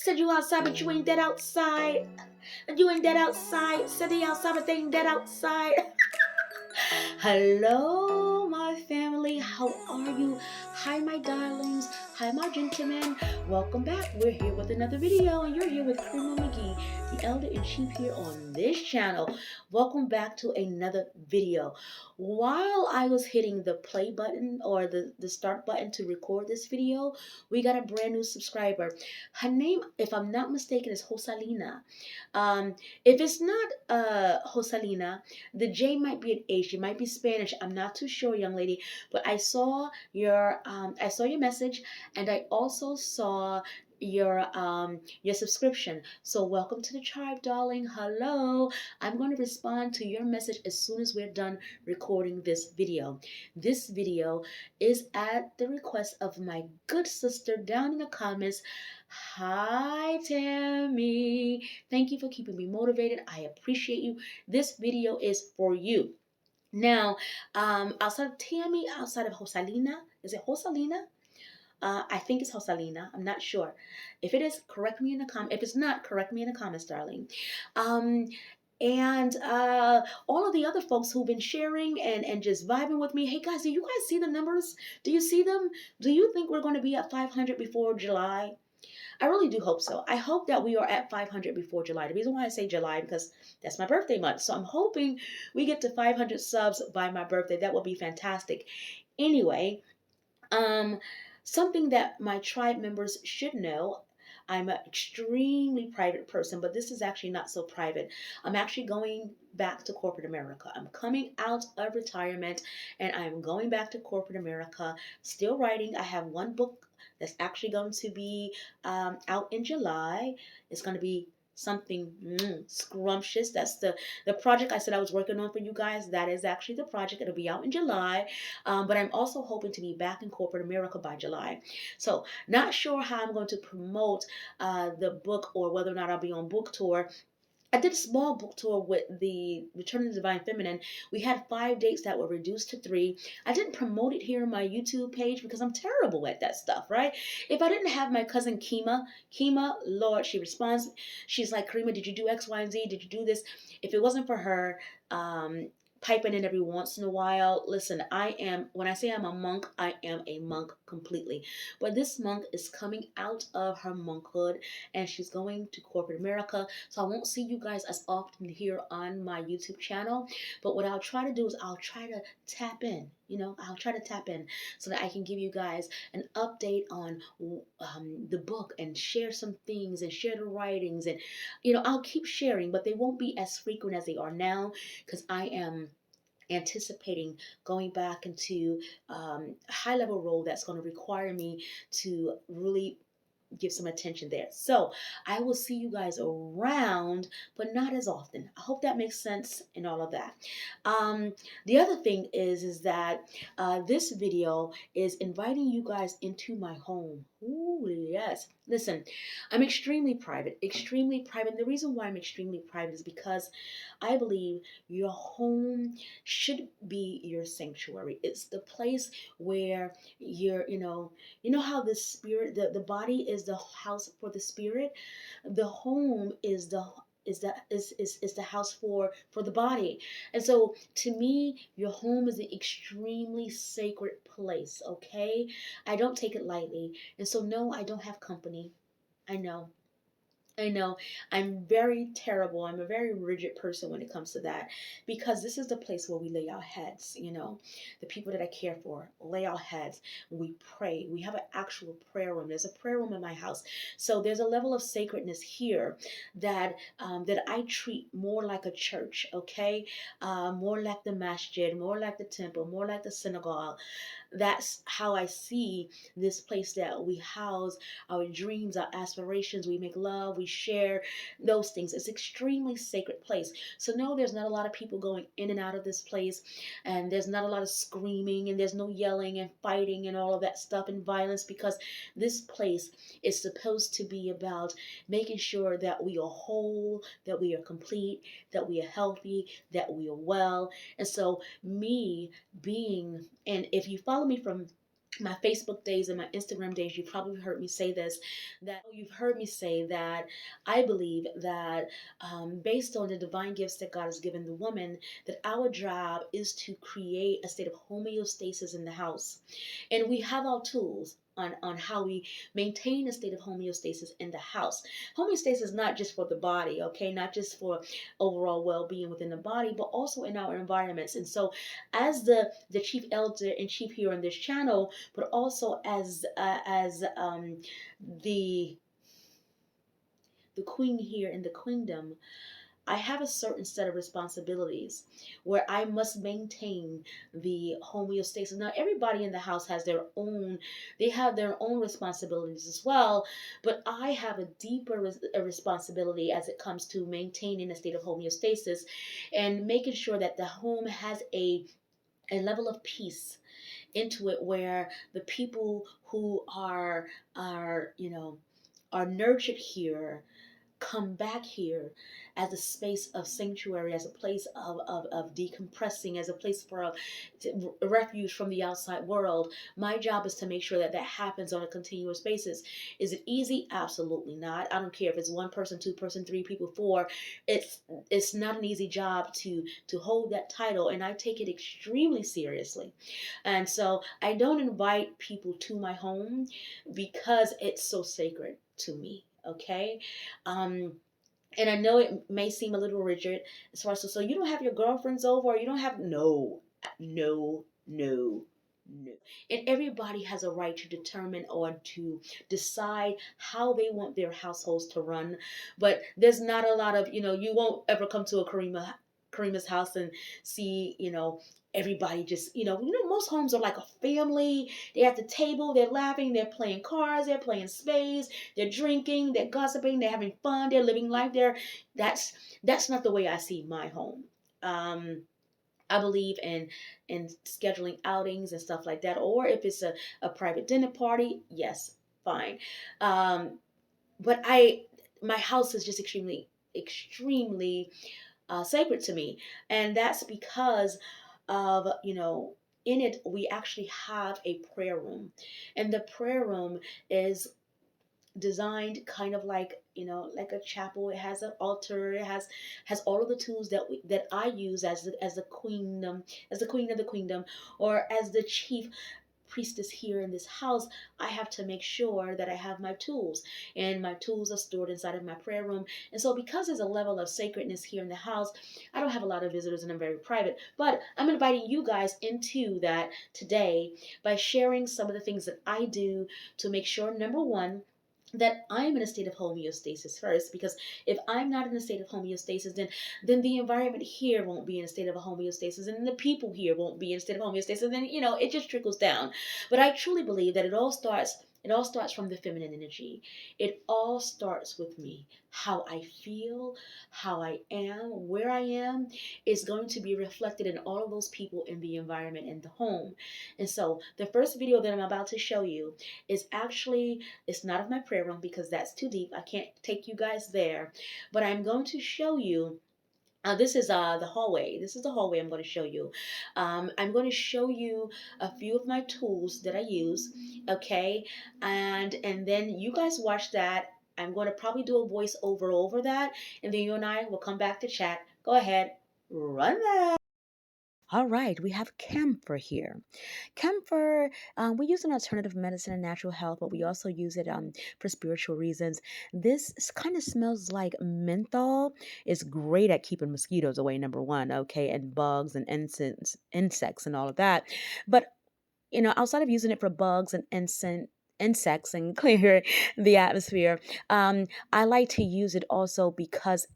Said you outside, but you ain't that outside. You ain't that outside. Said they outside, but they ain't that outside. Hello, my family. How are you? Hi, my darlings. Hi, my gentlemen. Welcome back. We're here with another video, and you're here with Queendom Living, the elder in chief here on this channel. Welcome back to another video. While I was hitting the play button or the start button to record this video, we got a brand new subscriber. Her name, if I'm not mistaken, is Hosalina. If it's not Hosalina, the J might be an H. She might be Spanish. I'm not too sure, young lady. But I saw your message, and I also saw your subscription. So welcome to the tribe, darling. Hello. I'm going to respond to your message as soon as we're done recording this video. This video is at the request of my good sister down in the comments. Hi, Tammy. Thank you for keeping me motivated. I appreciate you. This video is for you. Now, outside of Tammy, outside of Hosalina, is it Hosalina? I think it's Hosalina. I'm not sure. If it is, correct me in the comments. If it's not, correct me in the comments, darling. And all of the other folks who've been sharing and just vibing with me. Hey guys, do you guys see the numbers? Do you see them? Do you think we're going to be at 500 before July? I really do hope so. I hope that we are at 500 before July. The reason why I say July, because that's my birthday month. So I'm hoping we get to 500 subs by my birthday. That would be fantastic. Anyway, something that my tribe members should know. I'm an extremely private person, but this is actually not so private. I'm actually going back to corporate America. I'm coming out of retirement and I'm going back to corporate America. Still writing. I have one book that's actually going to be out in July. It's going to be something scrumptious. That's the project I said I was working on for you guys. That is actually the project. It'll be out in July. But I'm also hoping to be back in corporate America by July. So not sure how I'm going to promote the book or whether or not I'll be on book tour. I did a small book tour with the Return of the Divine Feminine. We had 5 dates that were reduced to 3. I didn't promote it here on my YouTube page because I'm terrible at that stuff, right? If I didn't have my cousin Kima, Lord, she responds. She's like, Karima, did you do X, Y, and Z? Did you do this? If it wasn't for her, piping in every once in a while. Listen, when I say I'm a monk, I am a monk completely. But this monk is coming out of her monkhood and she's going to corporate America. So I won't see you guys as often here on my YouTube channel. But what I'll try to do is I'll try to tap in. I'll try to tap in so that I can give you guys an update on the book and share some things and share the writings. And, I'll keep sharing, but they won't be as frequent as they are now because I am anticipating going back into a high level role that's going to require me to really give some attention there. So I will see you guys around, but not as often. I hope that makes sense and all of that. The other thing is that this video is inviting you guys into my home. Ooh, yes. Listen, I'm extremely private, extremely private. And the reason why I'm extremely private is because I believe your home should be your sanctuary. It's the place where you know how the spirit, the body is the house for the spirit. The home is the house for the body. And so to me, your home is an extremely sacred place. Okay, I don't take it lightly. And so no, I don't have company. I know. I know I'm very terrible. I'm a very rigid person when it comes to that because this is the place where we lay our heads, the people that I care for lay our heads. We pray. We have an actual prayer room. There's a prayer room in my house. So there's a level of sacredness here that I treat more like a church, okay? More like the masjid, more like the temple, more like the synagogue. That's how I see this place that we house our dreams, our aspirations. We make love, we share those things. It's extremely sacred place. So no, there's not a lot of people going in and out of this place, and there's not a lot of screaming, and there's no yelling and fighting and all of that stuff and violence, because this place is supposed to be about making sure that we are whole, that we are complete, that we are healthy, that we are well. And so me being, and if you follow me from my Facebook days and my Instagram days, you probably heard me say this, that you've heard me say that I believe that based on the divine gifts that God has given the woman, that our job is to create a state of homeostasis in the house. And we have our tools on how we maintain a state of homeostasis in the house. Homeostasis is not just for the body, okay, not just for overall well-being within the body, but also in our environments. And so as the chief elder and chief here on this channel, but also as the the queen here in the queendom, I have a certain set of responsibilities where I must maintain the homeostasis. Now, everybody in the house has their own, they have their own responsibilities as well, but I have a deeper responsibility as it comes to maintaining a state of homeostasis and making sure that the home has a level of peace into it where the people who are nurtured here come back here as a space of sanctuary, as a place of decompressing, as a place for a refuge from the outside world. My job is to make sure that that happens on a continuous basis. Is it easy? Absolutely not. I don't care if it's one person, two person, three people, four. It's not an easy job to hold that title, and I take it extremely seriously. And so I don't invite people to my home because it's so sacred to me. Okay. Um, and I know it may seem a little rigid as far as so you don't have your girlfriends over, or you don't have no. And everybody has a right to determine or to decide how they want their households to run. But there's not a lot of, you won't ever come to a Karima's house and see, everybody just, most homes are like a family. They're at the table, they're laughing, they're playing cards, they're playing spades, they're drinking, they're gossiping, they're having fun, they're living life there. That's not the way I see my home. I believe in scheduling outings and stuff like that. Or if it's a private dinner party, yes, fine. But my house is just extremely sacred to me, and that's because of in it we actually have a prayer room, and the prayer room is designed kind of like like a chapel. It has an altar. It has all of the tools that I use as the queen, as the queen of the queendom, or as the chief priestess here in this house. I have to make sure that I have my tools, and my tools are stored inside of my prayer room. And so because there's a level of sacredness here in the house, I don't have a lot of visitors and I'm very private, but I'm inviting you guys into that today by sharing some of the things that I do to make sure, number one, that I'm in a state of homeostasis first, because if I'm not in a state of homeostasis, then the environment here won't be in a state of a homeostasis, and the people here won't be in a state of homeostasis, and then it just trickles down. But I truly believe that it all starts from the feminine energy. It all starts with me. How I feel, how I am, where I am is going to be reflected in all of those people in the environment in the home. And so the first video that I'm about to show you is actually, it's not of my prayer room because that's too deep. I can't take you guys there. But I'm going to show you this is the hallway. This is the hallway I'm going to show you. I'm going to show you a few of my tools that I use, okay? And then you guys watch that. I'm going to probably do a voice over that, and then you and I will come back to chat. Go ahead, run that. All right, we have camphor here. Camphor, we use an alternative medicine and natural health, but we also use it for spiritual reasons. This kind of smells like menthol. It's great at keeping mosquitoes away, number one, okay, and bugs and insects and all of that. But outside of using it for bugs and insects and clear the atmosphere, I like to use it also because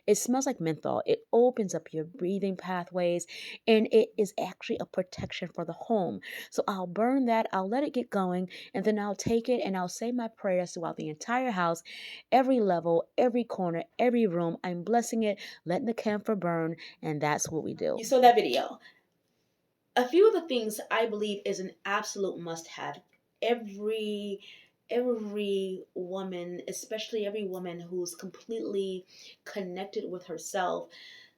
it smells like menthol. It opens up your breathing pathways, and it is actually a protection for the home. So I'll burn that, I'll let it get going, and then I'll take it and I'll say my prayers throughout the entire house, every level, every corner, every room. I'm blessing it, letting the camphor burn, and that's what we do. You saw that video. A few of the things I believe is an absolute must-have. Every woman, especially every woman who's completely connected with herself,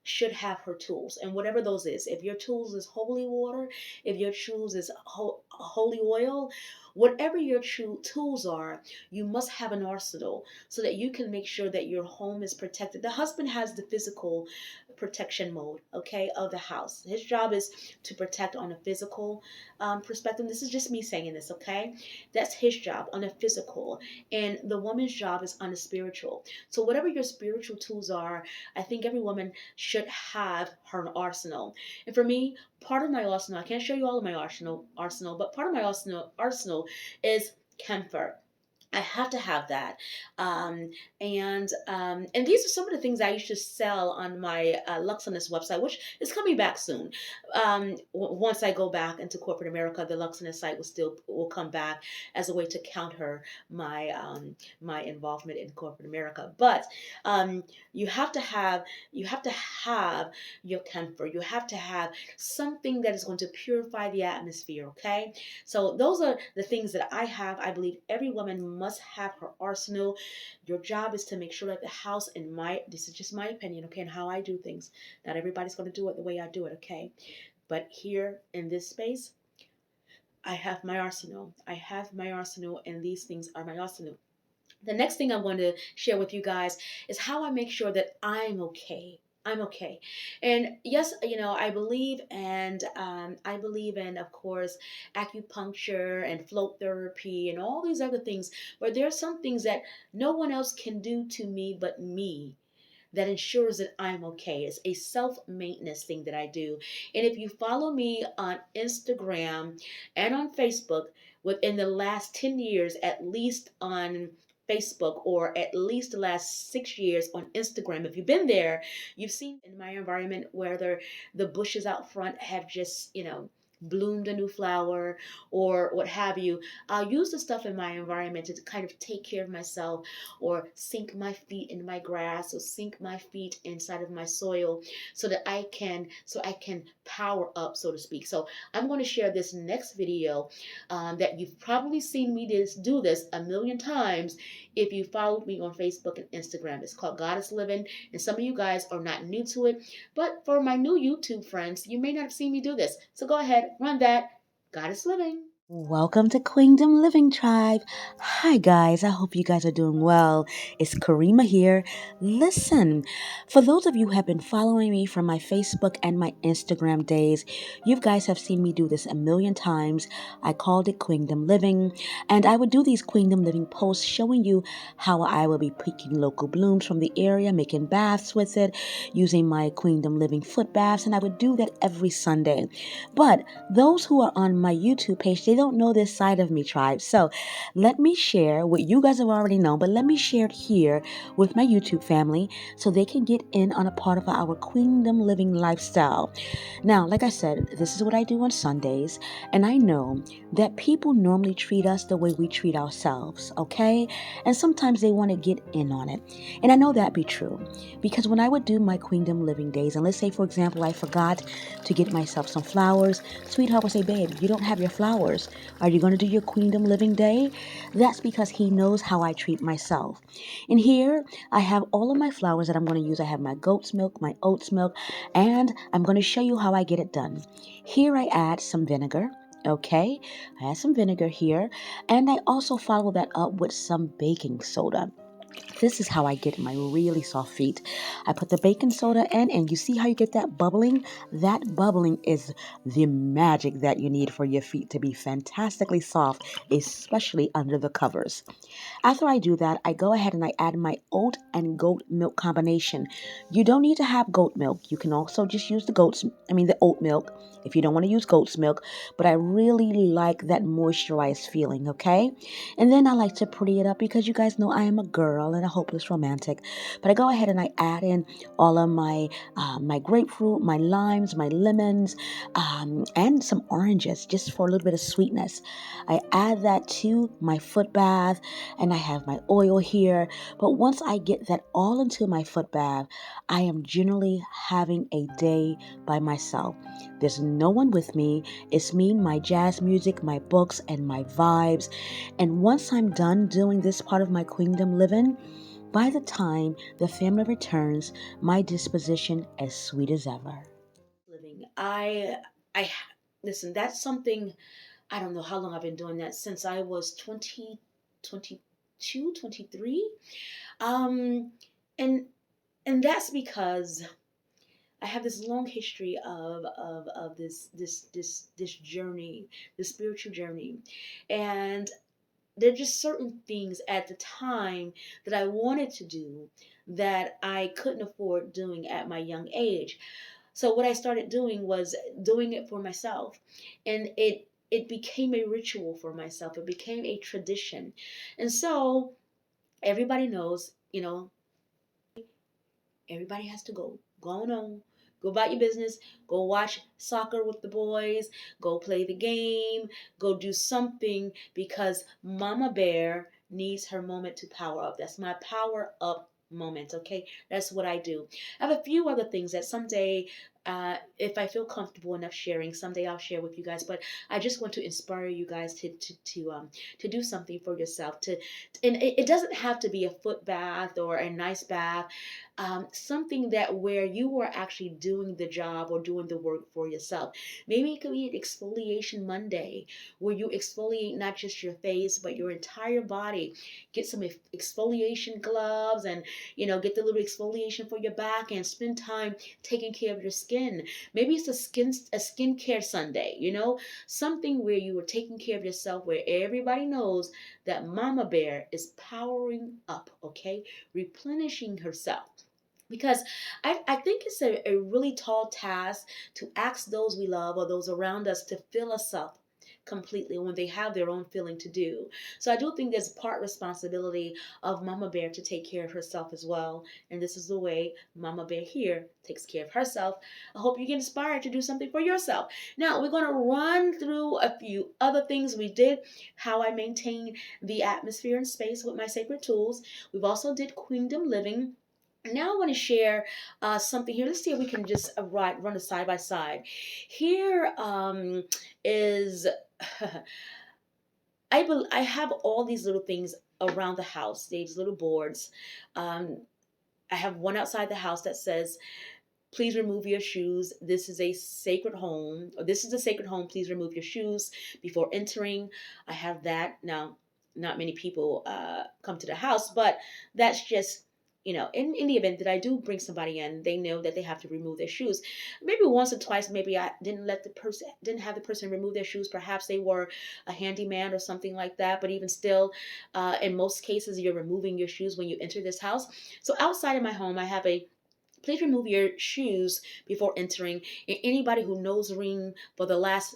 should have her tools, and whatever those is. If your tools is holy water, if your tools is holy oil. Whatever your true tools are, you must have an arsenal so that you can make sure that your home is protected. The husband has the physical protection mode, okay, of the house. His job is to protect on a physical perspective. This is just me saying this, okay? That's his job on a physical, and the woman's job is on a spiritual. So whatever your spiritual tools are, I think every woman should have her arsenal. And for me, part of my arsenal, I can't show you all of my arsenal, but part of my arsenal is camphor. I have to have that. And these are some of the things I used to sell on my Luxonist website, which is coming back soon. Once I go back into corporate America, the Luxonist site will come back as a way to counter my involvement in corporate America. But um, you have to have you have to have your camphor. You have to have something that is going to purify the atmosphere. Okay, so those are the things that I have. I believe every woman must have her arsenal. Your job is to make sure that the house, this is just my opinion, okay, and how I do things. Not everybody's going to do it the way I do it, okay? But here in this space, I have my arsenal. I have my arsenal, and these things are my arsenal. The next thing I want to share with you guys is how I make sure that I'm okay. I'm okay. And yes, I believe in, of course, acupuncture and float therapy and all these other things. But there are some things that no one else can do to me but me, that ensures that I'm okay. It's a self-maintenance thing that I do. And if you follow me on Instagram and on Facebook within the last 10 years, at least on Facebook, or at least the last 6 years on Instagram, if you've been there, you've seen in my environment whether the bushes out front have just, bloomed a new flower or what have you. I'll use the stuff in my environment to kind of take care of myself, or sink my feet in my grass, or sink my feet inside of my soil, so I can power up, so to speak. So I'm going to share this next video that you've probably seen me do this a million times if you followed me on Facebook and Instagram. It's called Goddess Living, and some of you guys are not new to it, but for my new YouTube friends, you may not have seen me do this. So go ahead, run that. Goddess Living. Welcome to Queendom Living Tribe. Hi, guys. I hope you guys are doing well. It's Karima here. Listen, for those of you who have been following me from my Facebook and my Instagram days, you guys have seen me do this a million times. I called it Queendom Living, and I would do these Queendom Living posts showing you how I will be picking local blooms from the area, making baths with it, using my Queendom Living foot baths, and I would do that every Sunday. But those who are on my YouTube page, they don't know this side of me, tribe. So let me share what you guys have already known, but let me share it here with my YouTube family so they can get in on a part of our Queendom Living lifestyle. Now, like I said, this is what I do on Sundays, and I know that people normally treat us the way we treat ourselves, okay? And sometimes they want to get in on it. And I know that be true, because when I would do my Queendom Living days, and let's say, for example, I forgot to get myself some flowers, sweetheart would say, babe, you don't have your flowers. Are you going to do your Queendom Living day? That's because he knows how I treat myself. And here I have all of my flowers that I'm going to use. I have my goat's milk, my oat's milk, and I'm going to show you how I get it done. Here I add some vinegar. Okay, I add some vinegar here, and I also follow that up with some baking soda. This is how I get my really soft feet. I put the baking soda in, and you see how you get that bubbling? That bubbling is the magic that you need for your feet to be fantastically soft, especially under the covers. After I do that, I go ahead and I add my oat and goat milk combination. You don't need to have goat milk. You can also just use the oat milk if you don't want to use goat's milk, but I really like that moisturized feeling, okay? And then I like to pretty it up because you guys know I am a girl and a hopeless romantic. But I go ahead and I add in all of my grapefruit, my limes, my lemons, and some oranges just for a little bit of sweetness. I add that to my foot bath, and I have my oil here. But once I get that all into my foot bath, I am generally having a day by myself. There's no one with me. It's me, my jazz music, my books, and my vibes. And once I'm done doing this part of my Queendom Living, by the time the family returns, my disposition as sweet as ever. Living. I listen, that's something I don't know how long I've been doing that, since I was 20, 22, 23. Um, and and that's because I have this long history of this journey, this spiritual journey. And there are just certain things at the time that I wanted to do that I couldn't afford doing at my young age. So what I started doing was doing it for myself. And it became a ritual for myself. It became a tradition. And so everybody knows, everybody has to go. Go on. Go about your business. Go watch soccer with the boys. Go play the game. Go do something, because Mama Bear needs her moment to power up. That's my power up moment, okay? That's what I do. I have a few other things that someday, if I feel comfortable enough sharing, someday I'll share with you guys. But I just want to inspire you guys to do something for yourself. And it doesn't have to be a foot bath or a nice bath. Something that where you are actually doing the job or doing the work for yourself. Maybe it could be an exfoliation Monday, where you exfoliate not just your face but your entire body. Get some exfoliation gloves, and get the little exfoliation for your back, and spend time taking care of your skin. Maybe it's a skincare Sunday. Something where you are taking care of yourself, where everybody knows that Mama Bear is powering up, okay, replenishing herself. Because I think it's a really tall task to ask those we love or those around us to fill us up completely when they have their own feeling to do. So I do think there's part responsibility of Mama Bear to take care of herself as well. And this is the way Mama Bear here takes care of herself. I hope you get inspired to do something for yourself. Now we're going to run through a few other things we did, how I maintain the atmosphere and space with my sacred tools. We've also did Queendom Living. Now I want to share something here. Let's see if we can just run a side by side. Here is I have all these little things around the house. These little boards. Um, I have one outside the house that says, "Please remove your shoes. This is a sacred home. Or this is a sacred home. Please remove your shoes before entering." I have that now. Not many people come to the house, but that's just, in the event that I do bring somebody in, they know that they have to remove their shoes. Maybe once or twice, maybe I didn't have the person remove their shoes. Perhaps they were a handyman or something like that. But even still, in most cases, you're removing your shoes when you enter this house. So outside of my home, I have a "Please remove your shoes before entering." And anybody who knows Reem for the last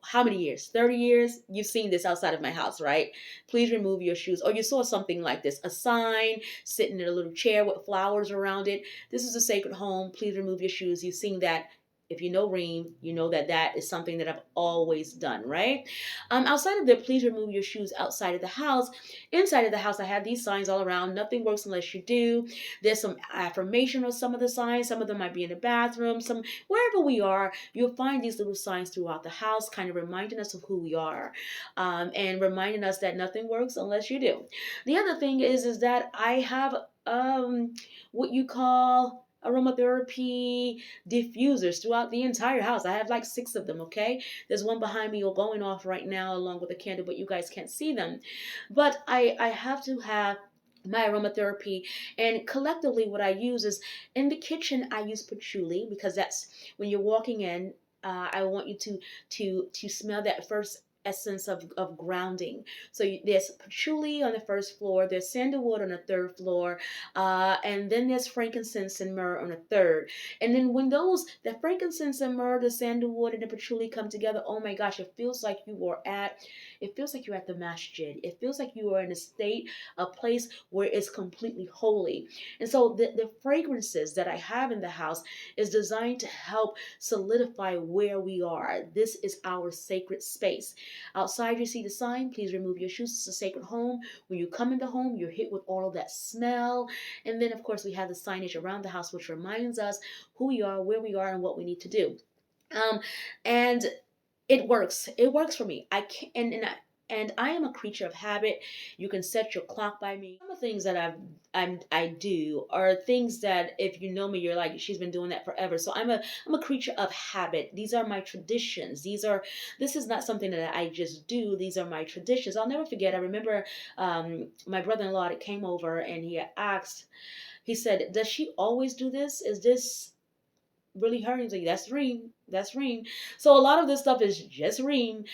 how many years? 30 years? You've seen this outside of my house, right? "Please remove your shoes." Or you saw something like this, a sign sitting in a little chair with flowers around it. "This is a sacred home. Please remove your shoes." You've seen that. If you know Reem, you know that that is something that I've always done, right? Outside of the "Please remove your shoes" outside of the house, inside of the house, I have these signs all around. "Nothing works unless you do." There's some affirmation on some of the signs. Some of them might be in the bathroom. Some wherever we are, you'll find these little signs throughout the house, kind of reminding us of who we are, and reminding us that nothing works unless you do. The other thing is that I have what you call aromatherapy diffusers throughout the entire house. I have like 6 of them, okay? There's one behind me or going off right now along with a candle, but you guys can't see them. But I have to have my aromatherapy, and collectively what I use is, in the kitchen I use patchouli, because that's when you're walking in. I want you to smell that first essence of grounding. So there's patchouli on the first floor, there's sandalwood on the third floor, and then there's frankincense and myrrh on the third. And then when the frankincense and myrrh, the sandalwood and the patchouli come together, oh my gosh, it feels like you're at the masjid. It feels like you are in a state, a place where it's completely holy. And so the fragrances that I have in the house is designed to help solidify where we are. This is our sacred space. Outside, you see the sign, "Please remove your shoes. It's a sacred home." When you come in the home, you're hit with all of that smell. And then, of course, we have the signage around the house, which reminds us who we are, where we are, and what we need to do. And it works. It works for me. I can, And I am a creature of habit. You can set your clock by me. Some of the things that I do are things that if you know me, you're like, she's been doing that forever. So I'm a creature of habit. These are my traditions. This is not something that I just do. These are my traditions. I'll never forget. I remember my brother-in-law that came over and he had asked. He said, "Does she always do this? Is this really her?" He's like, "That's Reem. That's Reem." So a lot of this stuff is just Reem.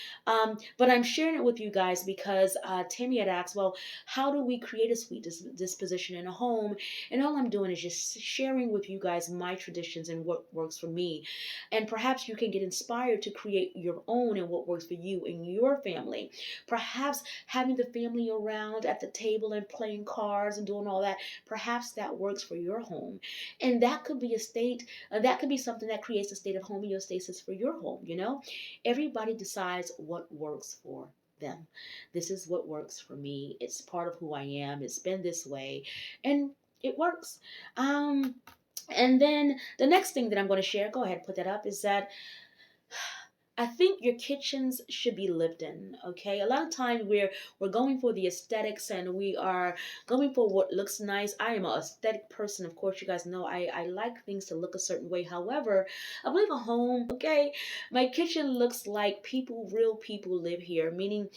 But I'm sharing it with you guys because Tammy had asked, well, how do we create a sweet disposition in a home? And all I'm doing is just sharing with you guys my traditions and what works for me. And perhaps you can get inspired to create your own and what works for you and your family. Perhaps having the family around at the table and playing cards and doing all that, perhaps that works for your home. And that could be a state that could be something that creates a state of homeostasis for your home, you know? Everybody decides what works for them. This is what works for me. It's part of who I am. It's been this way. And it works. And then the next thing that I'm going to share, go ahead, put that up, is that I think your kitchens should be lived in. Okay, a lot of times we're going for the aesthetics and we are going for what looks nice. I am an aesthetic person, of course. You guys know I like things to look a certain way. However, I believe a home. Okay, my kitchen looks like real people live here. Meaning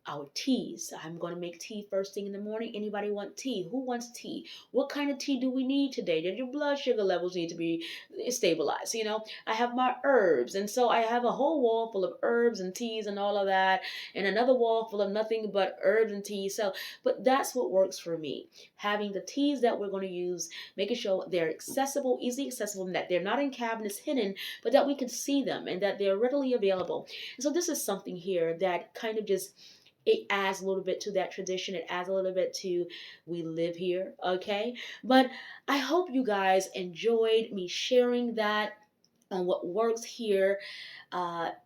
our teas. I'm going to make tea first thing in the morning. Anybody want tea? Who wants tea? What kind of tea do we need today? Did your blood sugar levels need to be stabilized? You know, I have my herbs. And so I have a whole wall full of herbs and teas and all of that. And another wall full of nothing but herbs and teas. So, but that's what works for me. Having the teas that we're going to use, making sure they're accessible, easily accessible, and that they're not in cabinets hidden, but that we can see them and that they're readily available. And so this is something here that kind of just it adds a little bit to that tradition. It adds a little bit to we live here, okay? But I hope you guys enjoyed me sharing that on what works here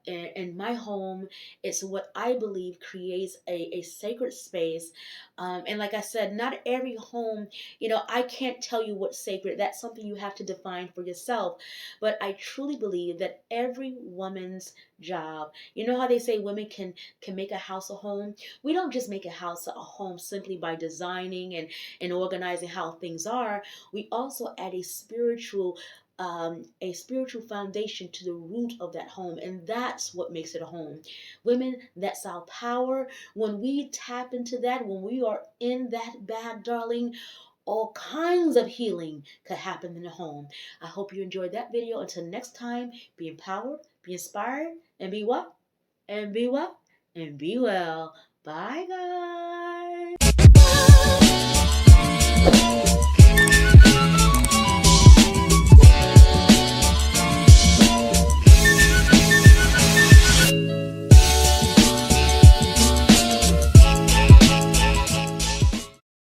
in my home. It's what I believe creates a sacred space. And like I said, not every home, I can't tell you what's sacred. That's something you have to define for yourself. But I truly believe that every woman's job, you know how they say women can make a house a home? We don't just make a house a home simply by designing and organizing how things are. We also add a spiritual foundation to the root of that home, and that's what makes it a home. Women, that's our power. When we tap into that, when we are in that bag, darling, all kinds of healing could happen in the home. I hope you enjoyed that video. Until next time, be empowered, be inspired, and be what? And be what? And be well. Bye, guys.